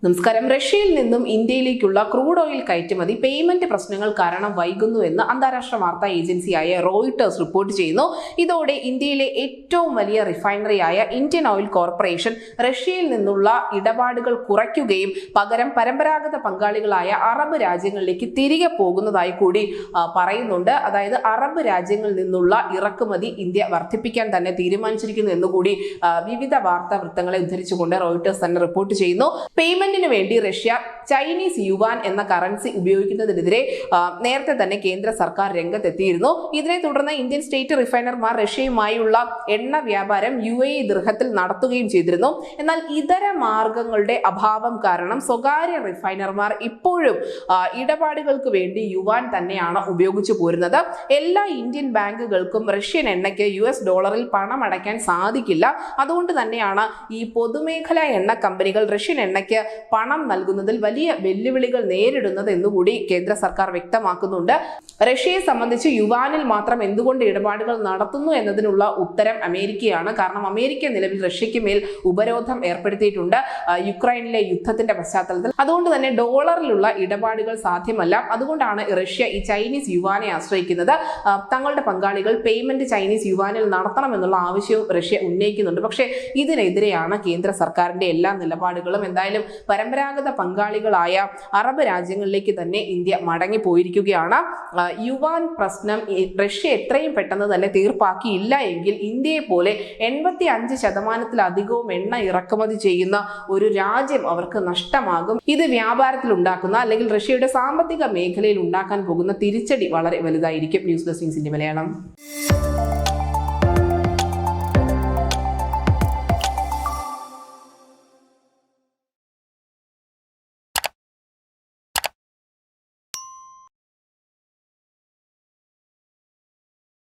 നമസ്കാരം. റഷ്യയിൽ നിന്നും ഇന്ത്യയിലേക്കുള്ള ക്രൂഡ് ഓയിൽ കയറ്റുമതി പേയ്മെന്റ് പ്രശ്നങ്ങൾ കാരണം വൈകുന്നു എന്ന് അന്താരാഷ്ട്ര വാർത്താ ഏജൻസിയായ റോയിട്ടേഴ്സ് റിപ്പോർട്ട് ചെയ്യുന്നു. ഇതോടെ ഇന്ത്യയിലെ ഏറ്റവും വലിയ റിഫൈനറിയായ ഇന്ത്യൻ ഓയിൽ കോർപ്പറേഷൻ റഷ്യയിൽ നിന്നുള്ള ഇടപാടുകൾ കുറയ്ക്കുകയും പകരം പരമ്പരാഗത പങ്കാളികളായ അറബ് രാജ്യങ്ങളിലേക്ക് തിരികെ പോകുന്നതായി കൂടി പറയുന്നുണ്ട്. അതായത് അറബ് രാജ്യങ്ങളിൽ നിന്നുള്ള ഇറക്കുമതി ഇന്ത്യ വർദ്ധിപ്പിക്കാൻ തന്നെ തീരുമാനിച്ചിരിക്കുന്നു എന്നുകൂടി വിവിധ വാർത്താ വൃത്തങ്ങളെ ഉദ്ധരിച്ചുകൊണ്ട് റോയിട്ടേഴ്സ് തന്നെ റിപ്പോർട്ട് ചെയ്യുന്നു. പേയ്മെന്റിന് വേണ്ടി റഷ്യ ചൈനീസ് യുവാൻ എന്ന കറൻസി ഉപയോഗിക്കുന്നതിനെതിരെ നേരത്തെ തന്നെ കേന്ദ്ര സർക്കാർ രംഗത്തെത്തിയിരുന്നു. ഇതിനെ തുടർന്ന് ഇന്ത്യൻ സ്റ്റേറ്റ് റിഫൈനർമാർ റഷ്യയുമായുള്ള എണ്ണ വ്യാപാരം UAE ദിർഹത്തിൽ നടത്തുകയും ചെയ്തിരുന്നു. എന്നാൽ ഇതര മാർഗങ്ങളുടെ അഭാവം കാരണം സ്വകാര്യ റിഫൈനർമാർ ഇപ്പോഴും ഇടപാടുകൾക്ക് വേണ്ടി യുവാൻ തന്നെയാണ് ഉപയോഗിച്ചു പോരുന്നത്. എല്ലാ ഇന്ത്യൻ ബാങ്കുകൾക്കും റഷ്യൻ എണ്ണയ്ക്ക് US ഡോളറിൽ പണം അടയ്ക്കാൻ സാധിക്കില്ല. അതുകൊണ്ട് തന്നെയാണ് ഈ പൊതുമേഖലാ എണ്ണ കമ്പനികൾ റഷ്യൻ എണ്ണയ്ക്ക് പണം നൽകുന്നതിൽ വലിയ വെല്ലുവിളികൾ നേരിടുന്നത് എന്നുകൂടി കേന്ദ്ര സർക്കാർ വ്യക്തമാക്കുന്നുണ്ട്. റഷ്യയെ സംബന്ധിച്ച് യുവാനിൽ മാത്രം എന്തുകൊണ്ട് ഇടപാടുകൾ നടത്തുന്നു എന്നതിനുള്ള ഉത്തരം അമേരിക്കയാണ്. കാരണം അമേരിക്ക നിലവിൽ റഷ്യയ്ക്ക് മേൽ ഉപരോധം ഏർപ്പെടുത്തിയിട്ടുണ്ട് യുക്രൈനിലെ യുദ്ധത്തിന്റെ പശ്ചാത്തലത്തിൽ. അതുകൊണ്ട് തന്നെ ഡോളറിലുള്ള ഇടപാടുകൾ സാധ്യമല്ല. അതുകൊണ്ടാണ് റഷ്യ ഈ ചൈനീസ് യുവാനെ ആശ്രയിക്കുന്നത്. തങ്ങളുടെ പങ്കാളികൾ പേയ്മെന്റ് ചൈനീസ് യുവാനിൽ നടത്തണമെന്നുള്ള ആവശ്യവും റഷ്യ ഉന്നയിക്കുന്നുണ്ട്. പക്ഷേ ഇതിനെതിരെയാണ് കേന്ദ്ര സർക്കാരിന്റെ എല്ലാ നിലപാടുകളും. എന്തായാലും പരമ്പരാഗത പങ്കാളികളായ അറബ് രാജ്യങ്ങളിലേക്ക് തന്നെ ഇന്ത്യ മടങ്ങി പോയിരിക്കുകയാണ്. യുവാൻ പ്രശ്നം റഷ്യ എത്രയും പെട്ടെന്ന് തന്നെ തീർപ്പാക്കിയില്ല എങ്കിൽ ഇന്ത്യയെ പോലെ 85% എണ്ണ ഇറക്കുമതി ചെയ്യുന്ന ഒരു രാജ്യം അവർക്ക് നഷ്ടമാകും. ഇത് വ്യാപാരത്തിൽ ഉണ്ടാക്കുന്ന അല്ലെങ്കിൽ റഷ്യയുടെ സാമ്പത്തിക മേഖലയിൽ ഉണ്ടാക്കാൻ പോകുന്ന തിരിച്ചടി വളരെ വലുതായിരിക്കും. News desk India Malayalam.